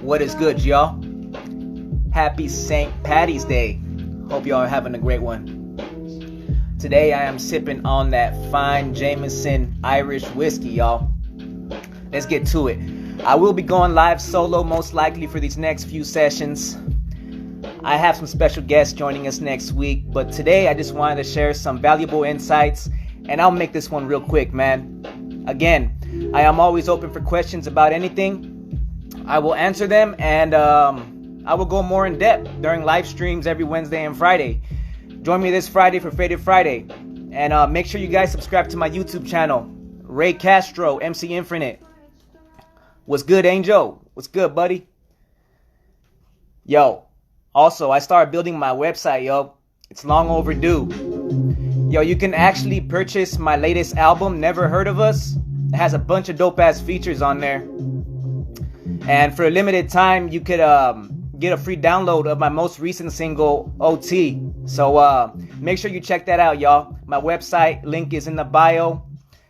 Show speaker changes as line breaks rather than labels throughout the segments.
What is good, y'all? Happy St. Patty's Day. Hope y'all are having a great one. Today I am sipping on that fine Jameson Irish whiskey, y'all. Let's get to it. I will be going live solo most likely for these next few sessions. I have some special guests joining us next week, but today I just wanted to share some valuable insights, and I'll make this one real quick, man. Again, I am always open for questions about anything. I will answer them, and I will go more in depth during live streams every Wednesday and Friday. Join me this Friday for Faded Friday, and make sure you guys subscribe to my YouTube channel, Ray Castro, MC Infinite. What's good, Angel? What's good, buddy? Yo, also, I started building my website, yo. It's long overdue. Yo, you can actually purchase my latest album, Never Heard of Us. It has a bunch of dope-ass features on there. And for a limited time, you could get a free download of my most recent single, OT. So make sure you check that out, y'all. My website link is in the bio.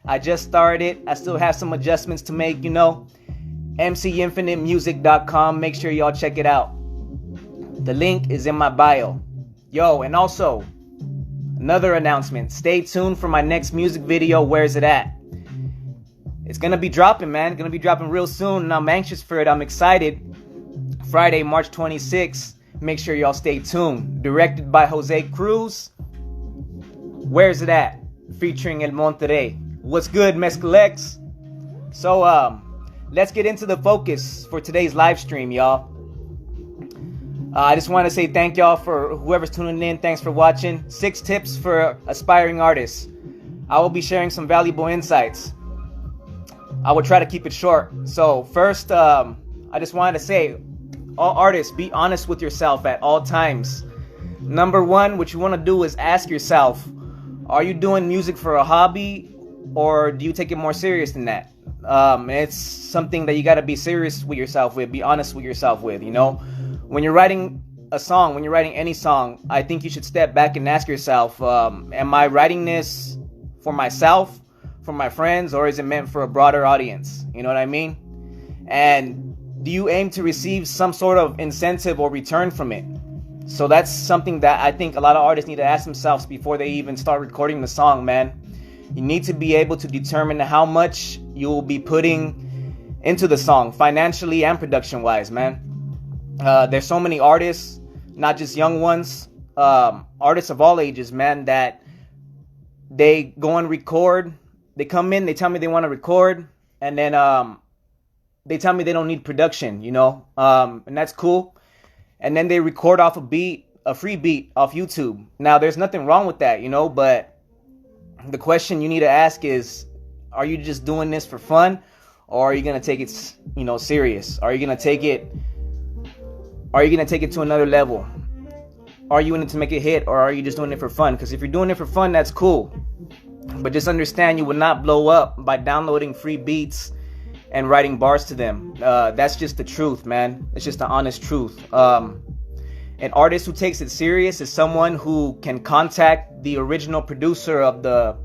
I just started it. I still have some adjustments to make, mcinfinitemusic.com. Make sure y'all check it out. The link is in my bio. Yo, and also, another announcement. Stay tuned for my next music video, Where's It At? It's going to be dropping, man. Going to be dropping real soon, and I'm anxious for it. I'm excited. Friday, March 26th. Make sure y'all stay tuned. Directed by Jose Cruz. Where's It At? Featuring El Monterrey. What's good, Mezcalex? So, let's get into the focus for today's live stream, y'all. I just want to say thank y'all for whoever's tuning in. Thanks for watching. 6 tips for aspiring artists. I will be sharing some valuable insights. I will try to keep it short. So first, I just wanted to say, all artists, be honest with yourself at all times. Number one, what you want to do is ask yourself, are you doing music for a hobby, or do you take it more serious than that? It's something that you got to be serious with yourself with, be honest with yourself with, When you're writing a song, when you're writing any song, I think you should step back and ask yourself, am I writing this for myself, for my friends, or is it meant for a broader audience? You know what I mean? And do you aim to receive some sort of incentive or return from it? So that's something that I think a lot of artists need to ask themselves before they even start recording the song, man. You need to be able to determine how much you will be putting into the song, financially and production-wise, man. There's so many artists, not just young ones, artists of all ages, man, that they go and record. They come in, they tell me they want to record, and then they tell me they don't need production, and that's cool. And then they record off a free beat off YouTube. Now, there's nothing wrong with that, but the question you need to ask is, are you just doing this for fun, or are you going to take it, serious? Are you going to take it to another level? Are you in it to make a hit, or are you just doing it for fun? Because if you're doing it for fun, that's cool. But just understand you will not blow up by downloading free beats and writing bars to them. That's just the truth, man. It's just the honest truth. An artist who takes it serious is someone who can contact the original producer of the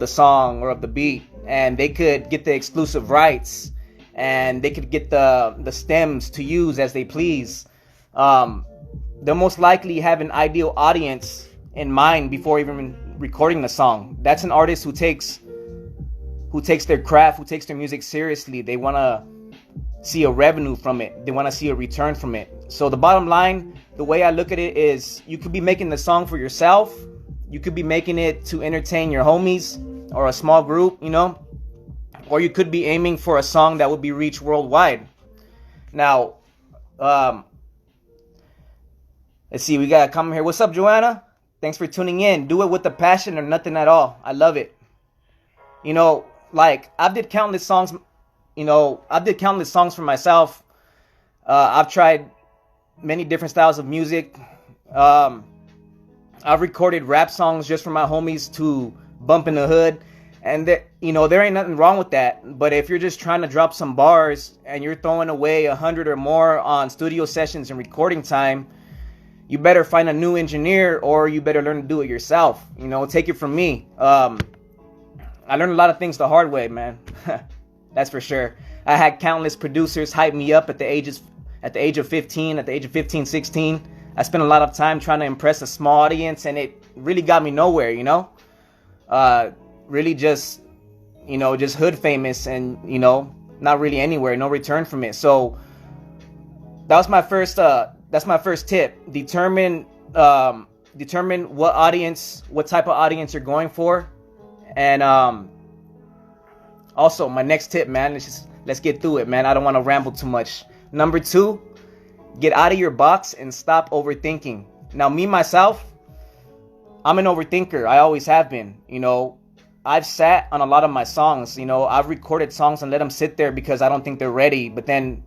song or of the beat, and they could get the exclusive rights, and they could get the stems to use as they please. They'll most likely have an ideal audience in mind before even recording the song. That's an artist who takes their craft, who takes their music seriously. They want to see a revenue from it. They want to see a return from it. So the bottom line, the way I look at it is, you could be making the song for yourself. You could be making it to entertain your homies or a small group, or you could be aiming for a song that would be reached worldwide. Now, let's see, we got a comment here. What's up, Joanna? Thanks for tuning in. Do it with the passion or nothing at all. I love it. I've did countless songs. I've did countless songs for myself. I've tried many different styles of music. I've recorded rap songs just for my homies to bump in the hood. And there ain't nothing wrong with that. But if you're just trying to drop some bars and you're throwing away 100 or more on studio sessions and recording time, you better find a new engineer, or you better learn to do it yourself. Take it from me. I learned a lot of things the hard way, man. That's for sure. I had countless producers hype me up at the ages at the age of 15, 16, I spent a lot of time trying to impress a small audience, and it really got me nowhere, you know? Really just, you know, just hood famous and, you know, not really anywhere, no return from it. So that's my first tip. Determine what type of audience you're going for. And also my next tip, man, let's get through it, man. I don't want to ramble too much. Number 2, get out of your box and stop overthinking. Now, me myself, I'm an overthinker. I always have been. You know, I've sat on a lot of my songs. You know, I've recorded songs and let them sit there because I don't think they're ready. But then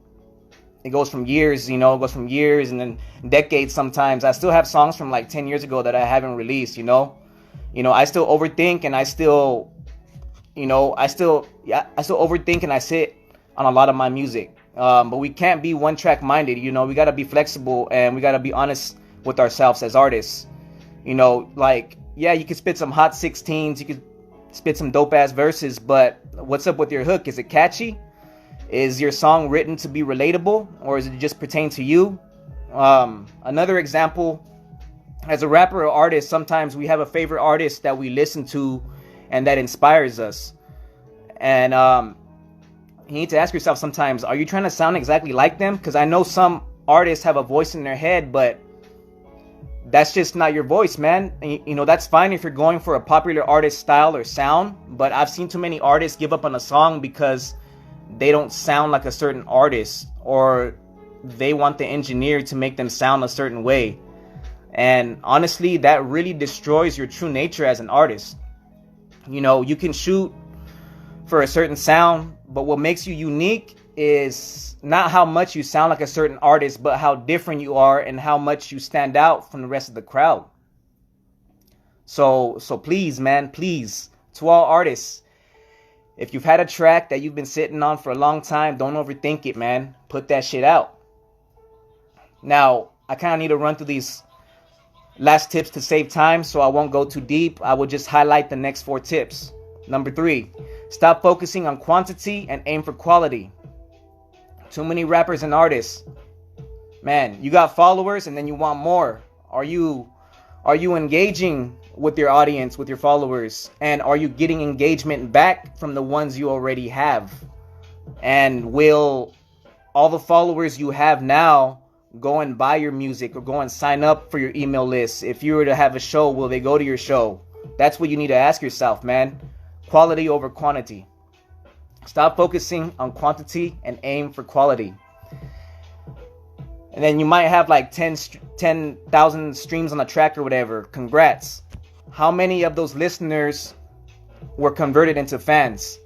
it goes from years, you know, and then decades sometimes. I still have songs from like 10 years ago that I haven't released, you know. I still overthink, and I still overthink, and I sit on a lot of my music. But we can't be one track minded, you know. We got to be flexible, and we got to be honest with ourselves as artists. You know, like, yeah, you could spit some hot 16s, you could spit some dope ass verses, but what's up with your hook? Is it catchy? Is your song written to be relatable, or is it just pertain to you? Another example, as a rapper or artist, sometimes we have a favorite artist that we listen to and that inspires us. And you need to ask yourself sometimes, are you trying to sound exactly like them? Because I know some artists have a voice in their head, but that's just not your voice, man. And, you know, that's fine if you're going for a popular artist style or sound, but I've seen too many artists give up on a song because they don't sound like a certain artist, or they want the engineer to make them sound a certain way. And honestly, that really destroys your true nature as an artist. You know, you can shoot for a certain sound, but what makes you unique is not how much you sound like a certain artist, but how different you are and how much you stand out from the rest of the crowd. So please, man, please, to all artists, if you've had a track that you've been sitting on for a long time, don't overthink it, man. Put that shit out. Now, I kind of need to run through these last tips to save time, so I won't go too deep. I will just highlight the next 4 tips. Number 3, stop focusing on quantity and aim for quality. Too many rappers and artists, man, you got followers and then you want more. Are you engaging with your audience, with your followers? And are you getting engagement back from the ones you already have? And will all the followers you have now go and buy your music or go and sign up for your email list? If you were to have a show, will they go to your show? That's what you need to ask yourself, man. Quality over quantity. Stop focusing on quantity and aim for quality. And then you might have like 10,000 streams on a track or whatever. Congrats. How many of those listeners were converted into fans?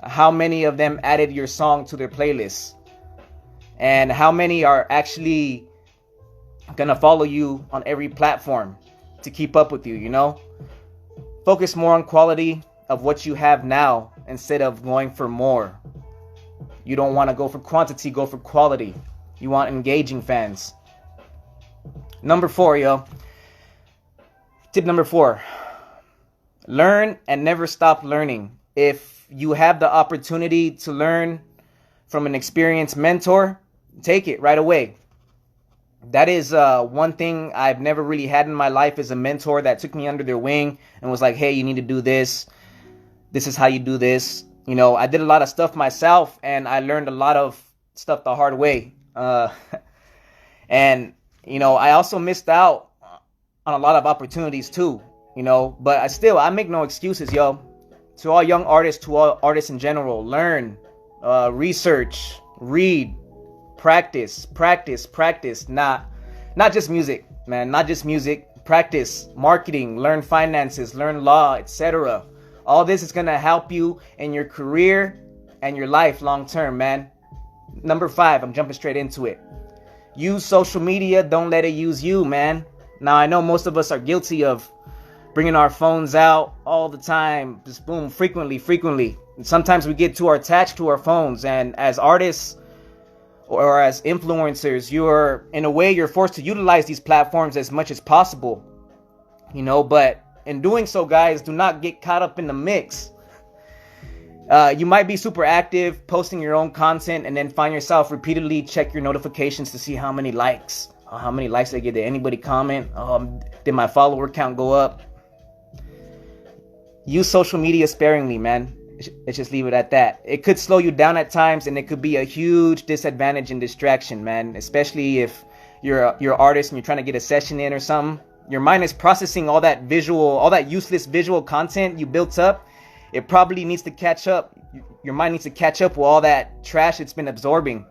How many of them added your song to their playlists? And how many are actually gonna follow you on every platform to keep up with you, you know? Focus more on quality of what you have now instead of going for more. You don't want to go for quantity, go for quality. You want engaging fans. Number 4, yo. Tip number 4. Learn and never stop learning. If you have the opportunity to learn from an experienced mentor, take it right away. That is one thing I've never really had in my life, is a mentor that took me under their wing and was like, hey, you need to do this. This is how you do this. You know, I did a lot of stuff myself, and I learned a lot of stuff the hard way. And, you know, I also missed out on a lot of opportunities too, you know, but I make no excuses, yo. To all young artists, to all artists in general, learn, research, read, practice. Not just music, man, not just music. Practice marketing, learn finances, learn law, etc. All this is going to help you in your career and your life long term, man. Number 5, I'm jumping straight into it. Use social media. Don't let it use you, man. Now, I know most of us are guilty of bringing our phones out all the time. Just boom, frequently. And sometimes we get too attached to our phones. And as artists or as influencers, you're forced to utilize these platforms as much as possible. You know, but in doing so, guys, do not get caught up in the mix. You might be super active, posting your own content, and then find yourself repeatedly check your notifications to see how many likes. How many likes I get? Did anybody comment? Did my follower count go up? Use social media sparingly, man. Let's just leave it at that. It could slow you down at times, and it could be a huge disadvantage and distraction, man. Especially if you're an artist and you're trying to get a session in or something. Your mind is processing all that useless visual content you built up. It probably needs to catch up. Your mind needs to catch up with all that trash it's been absorbing.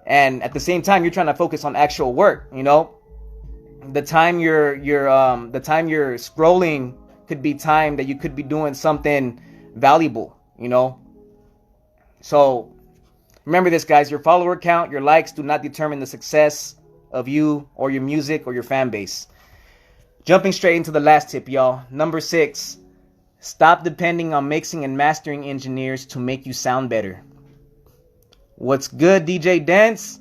And at the same time, you're trying to focus on actual work. You know, the time you're scrolling could be time that you could be doing something valuable. You know, so remember this, guys. Your follower count, your likes do not determine the success of you or your music or your fan base. Jumping straight into the last tip, y'all. Number 6. Stop depending on mixing and mastering engineers to make you sound better. What's good, DJ Dance?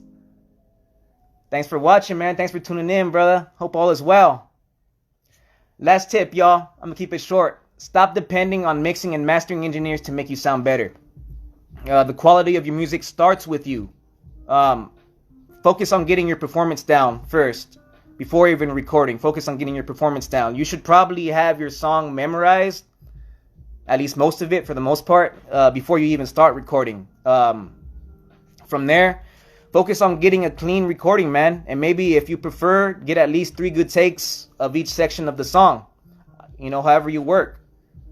Thanks for watching, man. Thanks for tuning in, brother. Hope all is well. Last tip, y'all. I'm going to keep it short. Stop depending on mixing and mastering engineers to make you sound better. The quality of your music starts with you. Focus on getting your performance down first. Before even recording, focus on getting your performance down. You should probably have your song memorized, at least most of it for the most part, before you even start recording. From there, focus on getting a clean recording, man. And maybe if you prefer, get at least 3 good takes of each section of the song. You know, however you work.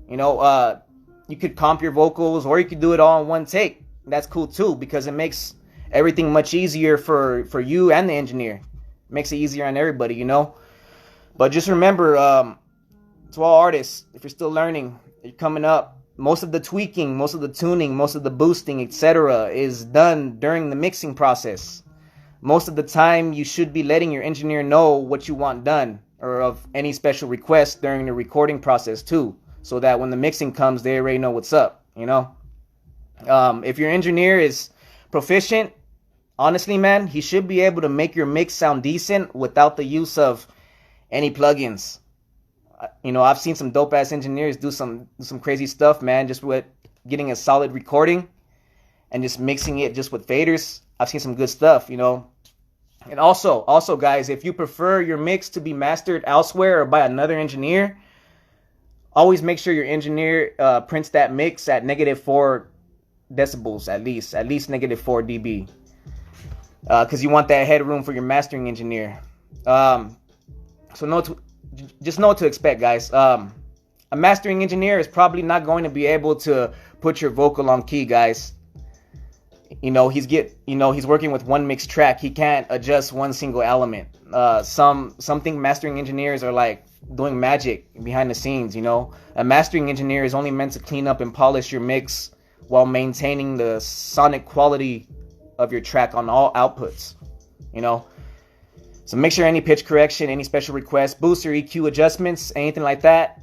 You know, you could comp your vocals, or you could do it all in one take. That's cool too, because it makes everything much easier for you and the engineer. Makes it easier on everybody, you know. But just remember, to all artists, if you're still learning, you're coming up, most of the tweaking, most of the tuning, most of the boosting, etc. is done during the mixing process. Most of the time, you should be letting your engineer know what you want done, or of any special requests during the recording process too, so that when the mixing comes, they already know what's up, you know. If your engineer is proficient, honestly, man, he should be able to make your mix sound decent without the use of any plugins. You know, I've seen some dope ass engineers do some crazy stuff, man, just with getting a solid recording and just mixing it just with faders. I've seen some good stuff, you know. And also guys, if you prefer your mix to be mastered elsewhere or by another engineer, always make sure your engineer prints that mix at -4 decibels at least -4 dB. Because you want that headroom for your mastering engineer. So just know what to expect, guys. A mastering engineer is probably not going to be able to put your vocal on key, guys. You know, he's working with one mixed track. He can't adjust one single element. Something mastering engineers are like doing magic behind the scenes, you know. A mastering engineer is only meant to clean up and polish your mix while maintaining the sonic quality of your track on all outputs, you know. So make sure any pitch correction, any special requests, boost or EQ adjustments, anything like that,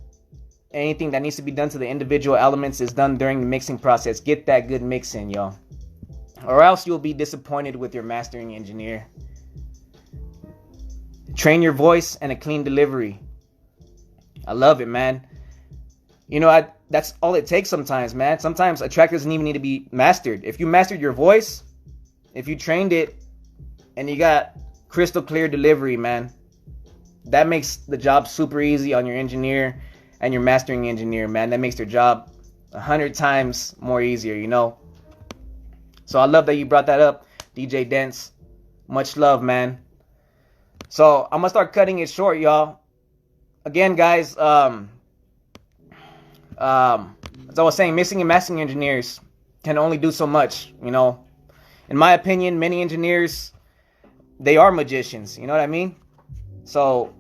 anything that needs to be done to the individual elements is done during the mixing process. Get that good mix in, y'all, or else you'll be disappointed with your mastering engineer. Train your voice and a clean delivery. I love it, man. You know, that's all it takes sometimes, man. Sometimes a track doesn't even need to be mastered. If you mastered your voice, if you trained it, and you got crystal clear delivery, man, that makes the job super easy on your engineer and your mastering engineer, man. That makes their job 100 times more easier, you know. So I love that you brought that up, DJ Dance. Much love, man. So I'm gonna start cutting it short, y'all. Again, guys, as I was saying, mixing and mastering engineers can only do so much, you know. In my opinion, many engineers, they are magicians, you know what I mean? So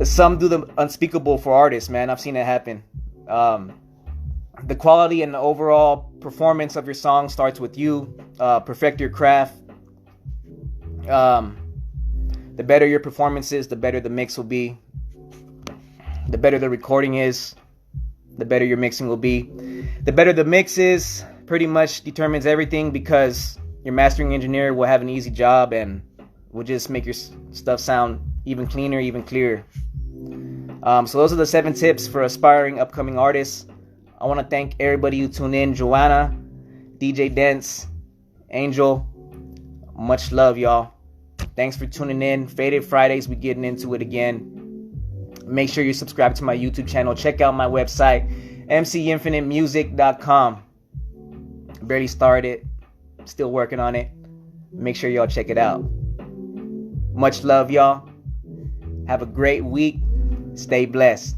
some do the unspeakable for artists, man. I've seen it happen. The quality and the overall performance of your song starts with you. Perfect your craft. The better your performance is, the better the mix will be. The better the recording is, the better your mixing will be. The better the mix is pretty much determines everything, because your mastering engineer will have an easy job and will just make your stuff sound even cleaner, even clearer. So those are the 7 tips for aspiring upcoming artists. I want to thank everybody who tuned in. Joanna, DJ Dents, Angel. Much love, y'all. Thanks for tuning in. Faded Fridays, we getting into it again. Make sure you subscribe to my YouTube channel. Check out my website, mcinfinitemusic.com. Barely started. Still working on it. Make sure y'all check it out. Much love, y'all. Have a great week. Stay blessed.